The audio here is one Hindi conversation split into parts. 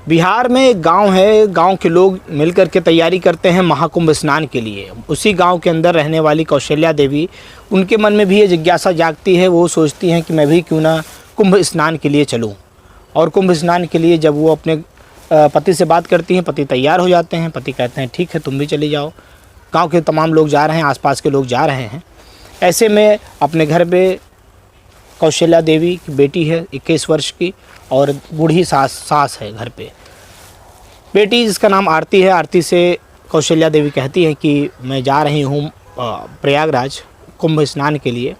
बिहार में एक गांव है, गांव के लोग मिलकर के तैयारी करते हैं महाकुंभ स्नान के लिए। उसी गांव के अंदर रहने वाली कौशल्या देवी, उनके मन में भी ये जिज्ञासा जागती है। वो सोचती हैं कि मैं भी क्यों ना कुंभ स्नान के लिए चलूं। और कुंभ स्नान के लिए जब वो अपने पति से बात करती हैं, पति तैयार हो जाते हैं। पति कहते हैं ठीक है, तुम भी चली जाओ। गाँव के तमाम लोग जा रहे हैं, आसपास के लोग जा रहे हैं। ऐसे में अपने घर पे कौशल्या देवी की बेटी है 21 वर्ष की, और बूढ़ी सास है घर पे। बेटी जिसका नाम आरती है, आरती से कौशल्या देवी कहती है कि मैं जा रही हूँ प्रयागराज कुंभ स्नान के लिए,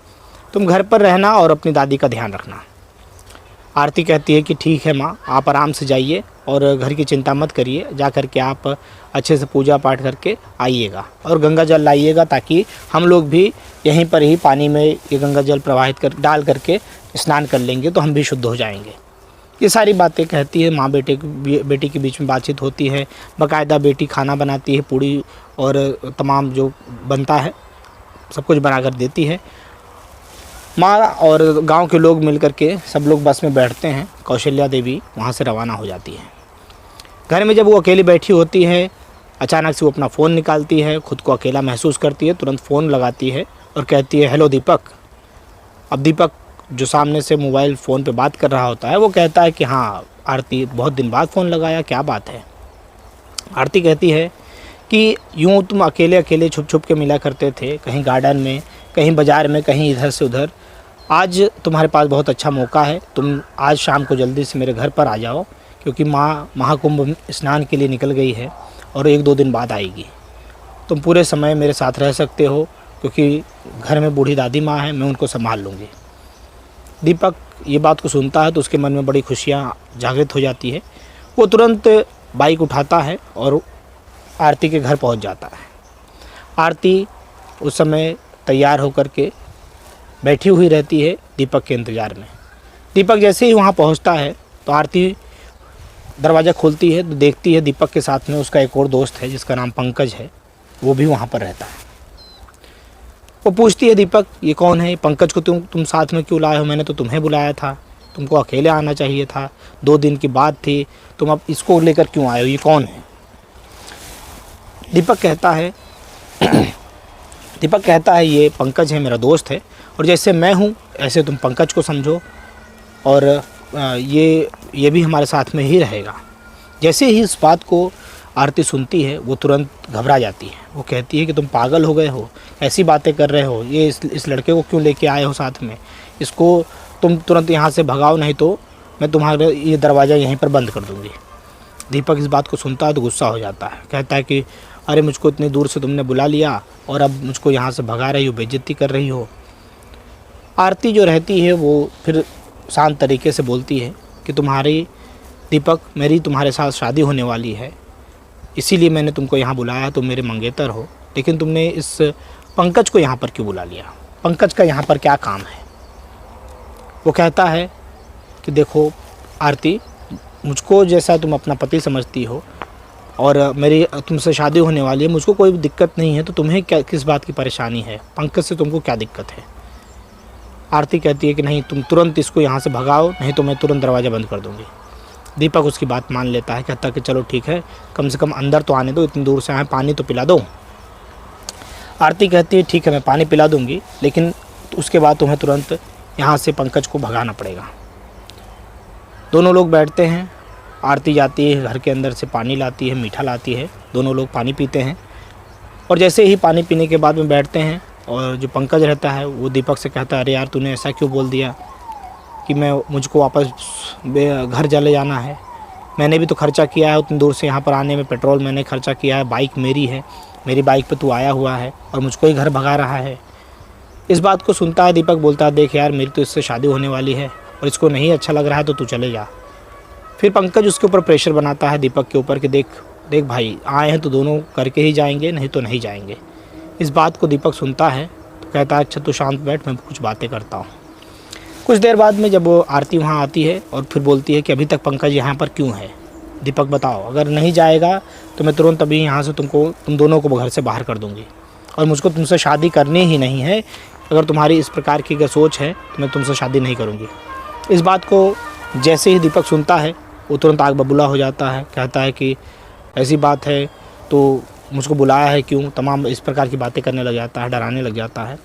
तुम घर पर रहना और अपनी दादी का ध्यान रखना। आरती कहती है कि ठीक है माँ, आप आराम से जाइए और घर की चिंता मत करिए। जा कर के आप अच्छे से पूजा पाठ करके आइएगा और गंगा जल लाइएगा, ताकि हम लोग भी यहीं पर ही पानी में ये गंगा जल प्रवाहित कर डाल करके स्नान कर लेंगे तो हम भी शुद्ध हो जाएंगे। ये सारी बातें कहती है माँ बेटी के बीच में बातचीत होती है। बाकायदा बेटी खाना बनाती है, पूड़ी और तमाम जो बनता है सब कुछ बनाकर देती है। माँ और गांव के लोग मिलकर के सब लोग बस में बैठते हैं। कौशल्या देवी वहाँ से रवाना हो जाती है। घर में जब वो अकेली बैठी होती है, अचानक से वो अपना फ़ोन निकालती है। खुद को अकेला महसूस करती है, तुरंत फ़ोन लगाती है और कहती है हेलो दीपक। अब दीपक जो सामने से मोबाइल फ़ोन पे बात कर रहा होता है, वो कहता है कि हाँ आरती, बहुत दिन बाद फ़ोन लगाया, क्या बात है। आरती कहती है कि यूँ तुम अकेले अकेले छुप छुप के मिला करते थे, कहीं गार्डन में, कहीं बाज़ार में, कहीं इधर से उधर। आज तुम्हारे पास बहुत अच्छा मौका है, तुम आज शाम को जल्दी से मेरे घर पर आ जाओ, क्योंकि माँ महाकुंभ स्नान के लिए निकल गई है और 1-2 दिन बाद आएगी। तुम पूरे समय मेरे साथ रह सकते हो, क्योंकि घर में बूढ़ी दादी माँ है, मैं उनको संभाल लूँगी। दीपक ये बात को सुनता है तो उसके मन में बड़ी खुशियाँ जागृत हो जाती है। वो तुरंत बाइक उठाता है और आरती के घर पहुंच जाता है। आरती उस समय तैयार होकर के बैठी हुई रहती है दीपक के इंतज़ार में। दीपक जैसे ही वहाँ पहुँचता है तो आरती दरवाज़ा खोलती है तो देखती है दीपक के साथ में उसका एक और दोस्त है जिसका नाम पंकज है, वो भी वहाँ पर रहता है। वो पूछती है दीपक ये कौन है, पंकज को तुम साथ में क्यों लाए हो, मैंने तो तुम्हें बुलाया था, तुमको अकेले आना चाहिए था, 2 दिन की बात थी, तुम अब इसको लेकर क्यों आए हो, ये कौन है। दीपक कहता है ये पंकज है, मेरा दोस्त है, और जैसे मैं हूँ ऐसे तुम पंकज को समझो, और ये भी हमारे साथ में ही रहेगा। जैसे ही इस बात को आरती सुनती है वो तुरंत घबरा जाती है। वो कहती है कि तुम पागल हो गए हो, ऐसी बातें कर रहे हो, ये इस लड़के को क्यों लेके आए हो साथ में, इसको तुम तुरंत यहाँ से भगाओ, नहीं तो मैं तुम्हारे ये दरवाज़ा यहीं पर बंद कर दूँगी। दीपक इस बात को सुनता है तो गुस्सा हो जाता है। कहता है कि अरे मुझको इतनी दूर से तुमने बुला लिया और अब मुझको यहाँ से भगा रही हो, बेइज्जती कर रही हो। आरती जो रहती है वो फिर शांत तरीके से बोलती है कि तुम्हारी दीपक, मेरी तुम्हारे साथ शादी होने वाली है, इसीलिए मैंने तुमको यहाँ बुलाया, तुम मेरे मंगेतर हो, लेकिन तुमने इस पंकज को यहाँ पर क्यों बुला लिया, पंकज का यहाँ पर क्या काम है। वो कहता है कि देखो आरती, मुझको जैसा तुम अपना पति समझती हो और मेरी तुमसे शादी होने वाली है, मुझको कोई दिक्कत नहीं है, तो तुम्हें क्या, किस बात की परेशानी है, पंकज से तुमको क्या दिक्कत है। आरती कहती है कि नहीं, तुम तुरंत इसको यहाँ से भगाओ, नहीं तो मैं तुरंत दरवाज़ा बंद कर दूँगी। दीपक उसकी बात मान लेता है, कहता है कि चलो ठीक है, कम से कम अंदर तो आने दो, इतनी दूर से आए, पानी तो पिला दो। आरती कहती है ठीक है, मैं पानी पिला दूँगी, लेकिन उसके बाद तुम्हें तुरंत यहाँ से पंकज को भगाना पड़ेगा। दोनों लोग बैठते हैं, आरती जाती है घर के अंदर से पानी लाती है, मीठा लाती है, दोनों लोग पानी पीते हैं। और जैसे ही पानी पीने के बाद में बैठते हैं, और जो पंकज रहता है वो दीपक से कहता है अरे यार, तूने ऐसा क्यों बोल दिया कि मुझको वापस घर चले जाना है, मैंने भी तो खर्चा किया है उतनी दूर से यहाँ पर आने में, पेट्रोल मैंने खर्चा किया है, बाइक मेरी है, मेरी बाइक पे तू आया हुआ है और मुझको ही घर भगा रहा है। इस बात को सुनता है दीपक, बोलता है देख यार, मेरी तो इससे शादी होने वाली है और इसको नहीं अच्छा लग रहा है तो तू चले जा। फिर पंकज उसके ऊपर प्रेशर बनाता है दीपक के ऊपर कि देख भाई, आए हैं तो दोनों करके ही जाएंगे, नहीं तो नहीं जाएंगे। इस बात को दीपक सुनता है तो कहता है अच्छा तू शांत बैठ, मैं कुछ बातें करता हूँ। कुछ देर बाद में जब आरती वहाँ आती है और फिर बोलती है कि अभी तक पंकज यहाँ पर क्यों है, दीपक बताओ, अगर नहीं जाएगा तो मैं तुरंत अभी यहाँ से तुम दोनों को घर से बाहर कर दूँगी, और मुझको तुमसे शादी करनी ही नहीं है। अगर तुम्हारी इस प्रकार की अगर सोच है तो मैं तुमसे शादी नहीं करूँगी। इस बात को जैसे ही दीपक सुनता है वो तुरंत आग बबूला हो जाता है, कहता है कि ऐसी बात है तो मुझको बुलाया है क्यों, तमाम इस प्रकार की बातें करने लग जाता है, डराने लग जाता है।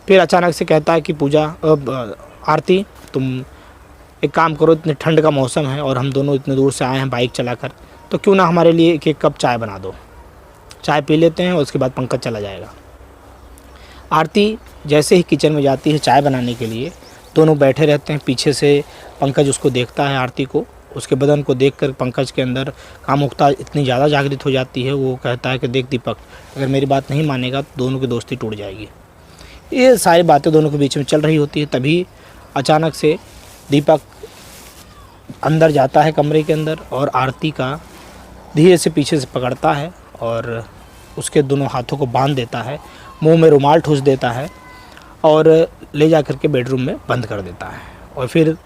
फिर अचानक से कहता है कि पूजा आरती तुम एक काम करो, इतनी ठंड का मौसम है और हम दोनों इतने दूर से आए हैं बाइक चलाकर, तो क्यों ना हमारे लिए एक कप चाय बना दो, चाय पी लेते हैं और उसके बाद पंकज चला जाएगा। आरती जैसे ही किचन में जाती है चाय बनाने के लिए, दोनों बैठे रहते हैं। पीछे से पंकज उसको देखता है, आरती को, उसके बदन को देखकर पंकज के अंदर कामुकता इतनी ज़्यादा जागृत हो जाती है, वो कहता है कि देख दीपक, अगर मेरी बात नहीं मानेगा तो दोनों की दोस्ती टूट जाएगी। ये सारी बातें दोनों के बीच में चल रही होती है। तभी अचानक से दीपक अंदर जाता है कमरे के अंदर और आरती का धीरे से पीछे से पकड़ता है और उसके दोनों हाथों को बांध देता है, मुंह में रुमाल ठूस देता है और ले जा कर के बेडरूम में बंद कर देता है। और फिर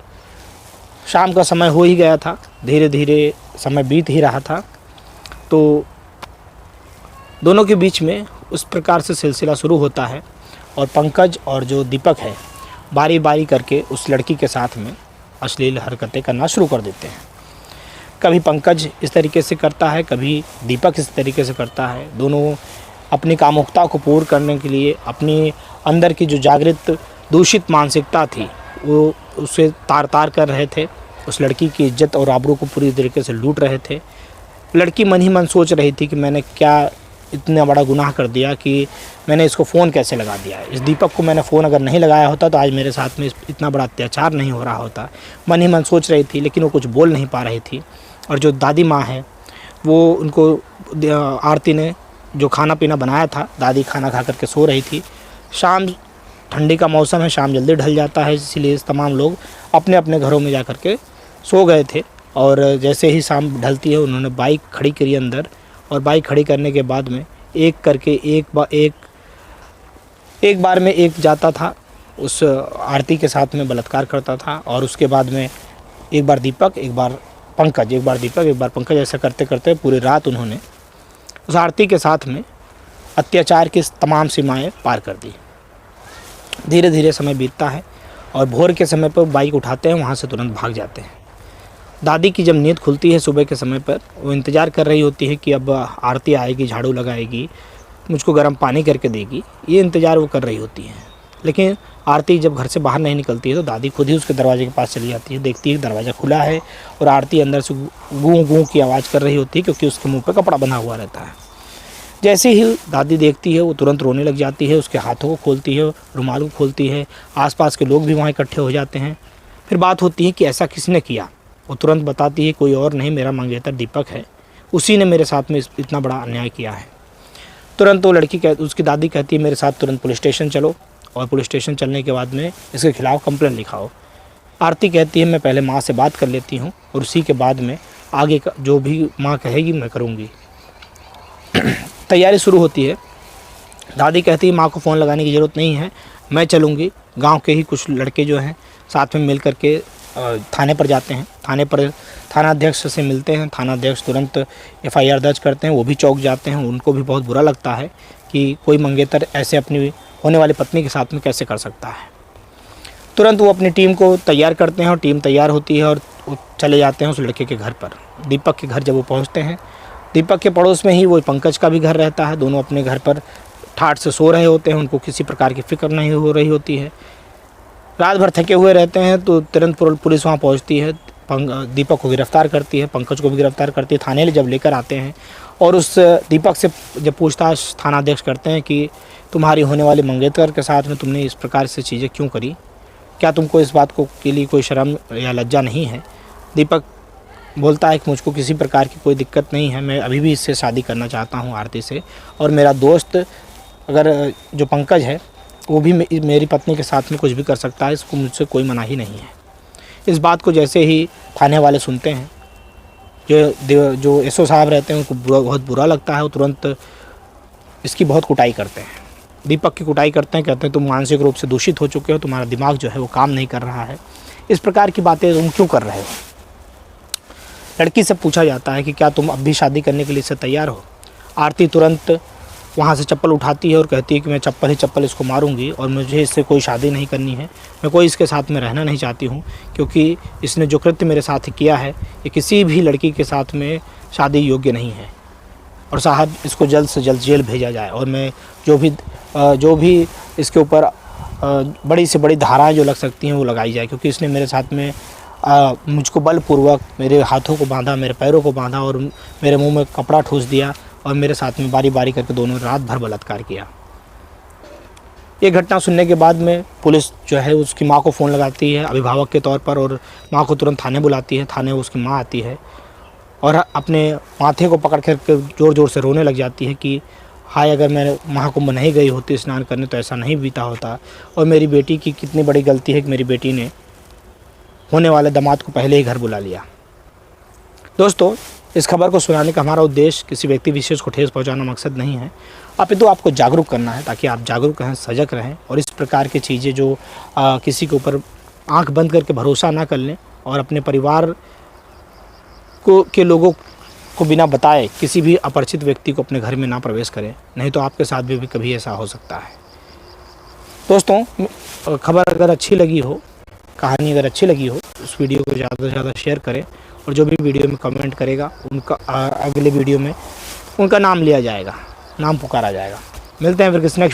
शाम का समय हो ही गया था, धीरे धीरे समय बीत ही रहा था, तो दोनों के बीच में उस प्रकार से सिलसिला शुरू होता है और पंकज और जो दीपक है बारी बारी करके उस लड़की के साथ में अश्लील हरकतें करना शुरू कर देते हैं। कभी पंकज इस तरीके से करता है, कभी दीपक इस तरीके से करता है। दोनों अपनी कामुकता को पूर्ण करने के लिए अपनी अंदर की जो जागृत दूषित मानसिकता थी वो उसे तार तार कर रहे थे। उस लड़की की इज्जत और आबरू को पूरी तरीके से लूट रहे थे। लड़की मन ही मन सोच रही थी कि मैंने क्या इतना बड़ा गुनाह कर दिया कि मैंने इसको फ़ोन कैसे लगा दिया है। इस दीपक को मैंने फ़ोन अगर नहीं लगाया होता तो आज मेरे साथ में इतना बड़ा अत्याचार नहीं हो रहा होता। मन ही मन सोच रही थी, लेकिन वो कुछ बोल नहीं पा रही थी। और जो दादी माँ है वो उनको आरती ने जो खाना पीना बनाया था, दादी खाना खा करके सो रही थी। शाम ठंडी का मौसम है, शाम जल्दी ढल जाता है, इसीलिए तमाम लोग अपने अपने घरों में जा कर के सो गए थे। और जैसे ही शाम ढलती है उन्होंने बाइक खड़ी करी अंदर, और बाइक खड़ी करने के बाद में एक करके एक बार में एक जाता था, उस आरती के साथ में बलात्कार करता था। और उसके बाद में एक बार दीपक, एक बार पंकज, एक बार दीपक, एक बार पंकज, ऐसा करते करते पूरी रात उन्होंने उस आरती के साथ में अत्याचार की तमाम सीमाएं पार कर दी। धीरे धीरे समय बीतता है और भोर के समय पर बाइक उठाते हैं, वहाँ से तुरंत भाग जाते हैं। दादी की जब नींद खुलती है सुबह के समय पर, वो इंतज़ार कर रही होती है कि अब आरती आएगी, झाड़ू लगाएगी, मुझको गर्म पानी करके देगी, ये इंतज़ार वो कर रही होती है। लेकिन आरती जब घर से बाहर नहीं निकलती है तो दादी खुद ही उसके दरवाजे के पास चली जाती है, देखती है कि दरवाज़ा खुला है और आरती अंदर से गूं गूं की आवाज़ कर रही होती है, क्योंकि उसके मुँह पर कपड़ा बंधा हुआ रहता है। जैसे ही दादी देखती है वो तुरंत रोने लग जाती है, उसके हाथों को खोलती है, रुमाल को खोलती है। आसपास के लोग भी वहाँ इकट्ठे हो जाते हैं। फिर बात होती है कि ऐसा किसने किया। वो तुरंत बताती है कोई और नहीं, मेरा मंगेतर दीपक है, उसी ने मेरे साथ में इतना बड़ा अन्याय किया है। तुरंत वो लड़की उसकी दादी कहती है मेरे साथ तुरंत पुलिस स्टेशन चलो, और पुलिस स्टेशन चलने के बाद में इसके खिलाफ़ कंप्लेंट लिखाओ। आरती कहती है मैं पहले माँ से बात कर लेती हूँ और उसी के बाद में आगे का जो भी माँ कहेगी मैं करूँगी। तैयारी शुरू होती है। दादी कहती है माँ को फ़ोन लगाने की ज़रूरत नहीं है, मैं चलूँगी। गांव के ही कुछ लड़के जो हैं साथ में मिल करके थाने पर जाते हैं। थाने पर थानाध्यक्ष से मिलते हैं। थानाध्यक्ष तुरंत एफआईआर दर्ज करते हैं, वो भी चौंक जाते हैं। उनको भी बहुत बुरा लगता है कि कोई मंगेतर ऐसे अपनी होने वाली पत्नी के साथ में कैसे कर सकता है। तुरंत वो अपनी टीम को तैयार करते हैं और टीम तैयार होती है और चले जाते हैं उस लड़के के घर पर। दीपक के घर जब वो पहुँचते हैं, दीपक के पड़ोस में ही वो पंकज का भी घर रहता है। दोनों अपने घर पर ठाठ से सो रहे होते हैं, उनको किसी प्रकार की फिक्र नहीं हो रही होती है। रात भर थके हुए रहते हैं तो तुरंत पुलिस वहाँ पहुँचती है, दीपक को गिरफ्तार करती है, पंकज को भी गिरफ्तार करती है। थाने जब लेकर आते हैं और उस दीपक से जब पूछताछ थानाध्यक्ष करते हैं कि तुम्हारी होने वाली मंगेतर के साथ में तुमने इस प्रकार से चीज़ें क्यों करी, क्या तुमको इस बात को के लिए कोई शर्म या लज्जा नहीं है। दीपक बोलता है कि मुझको किसी प्रकार की कोई दिक्कत नहीं है, मैं अभी भी इससे शादी करना चाहता हूँ आरती से, और मेरा दोस्त अगर जो पंकज है वो भी मेरी पत्नी के साथ में कुछ भी कर सकता है, इसको मुझसे कोई मनाही नहीं है। इस बात को जैसे ही थाने वाले सुनते हैं, जो एसओ साहब रहते हैं उनको बहुत बुरा लगता है। वो तुरंत इसकी बहुत कुटाई करते हैं, दीपक की कुटाई करते हैं। कहते हैं तुम मानसिक रूप से दूषित हो चुके हो, तुम्हारा दिमाग जो है वो काम नहीं कर रहा है, इस प्रकार की बातें तुम क्यों कर रहे हो। लड़की से पूछा जाता है कि क्या तुम अब भी शादी करने के लिए इससे तैयार हो। आरती तुरंत वहाँ से चप्पल उठाती है और कहती है कि मैं चप्पल ही चप्पल इसको मारूंगी और मुझे इससे कोई शादी नहीं करनी है, मैं कोई इसके साथ में रहना नहीं चाहती हूँ, क्योंकि इसने जो कृत्य मेरे साथ किया है ये किसी भी लड़की के साथ में शादी योग्य नहीं है और साहब इसको जल्द से जल्द जेल भेजा जाए और मैं जो भी इसके ऊपर बड़ी से बड़ी धाराएं जो लग सकती हैं वो लगाई जाए, क्योंकि इसने मेरे साथ में मुझको बलपूर्वक मेरे हाथों को बांधा, मेरे पैरों को बांधा और मेरे मुंह में कपड़ा ठूस दिया और मेरे साथ में बारी बारी करके दोनों रात भर बलात्कार किया। ये घटना सुनने के बाद में पुलिस जो है उसकी माँ को फ़ोन लगाती है अभिभावक के तौर पर और माँ को तुरंत थाने बुलाती है। थाने उसकी माँ आती है और अपने माथे को पकड़ कर ज़ोर ज़ोर से रोने लग जाती है कि हाय, अगर मैं महाकुंभ नहीं गई होती स्नान करने तो ऐसा नहीं बीता होता और मेरी बेटी की कितनी बड़ी गलती है कि मेरी बेटी ने होने वाले दामाद को पहले ही घर बुला लिया। दोस्तों, इस खबर को सुनाने का हमारा उद्देश्य किसी व्यक्ति विशेष को ठेस पहुंचाना मकसद नहीं है, अपितु आपको जागरूक करना है ताकि आप जागरूक रहें, सजग रहें और इस प्रकार की चीज़ें जो किसी के ऊपर आंख बंद करके भरोसा ना कर लें और अपने परिवार के लोगों को बिना बताए किसी भी अपरिचित व्यक्ति को अपने घर में ना प्रवेश करें, नहीं तो आपके साथ भी कभी ऐसा हो सकता है। दोस्तों, खबर अगर अच्छी लगी हो, कहानी अगर अच्छी लगी हो, उस वीडियो को ज़्यादा से ज़्यादा शेयर करें और जो भी वीडियो में कमेंट करेगा उनका अगले वीडियो में उनका नाम लिया जाएगा, नाम पुकारा जाएगा। मिलते हैं फिर किसी नेक्स्ट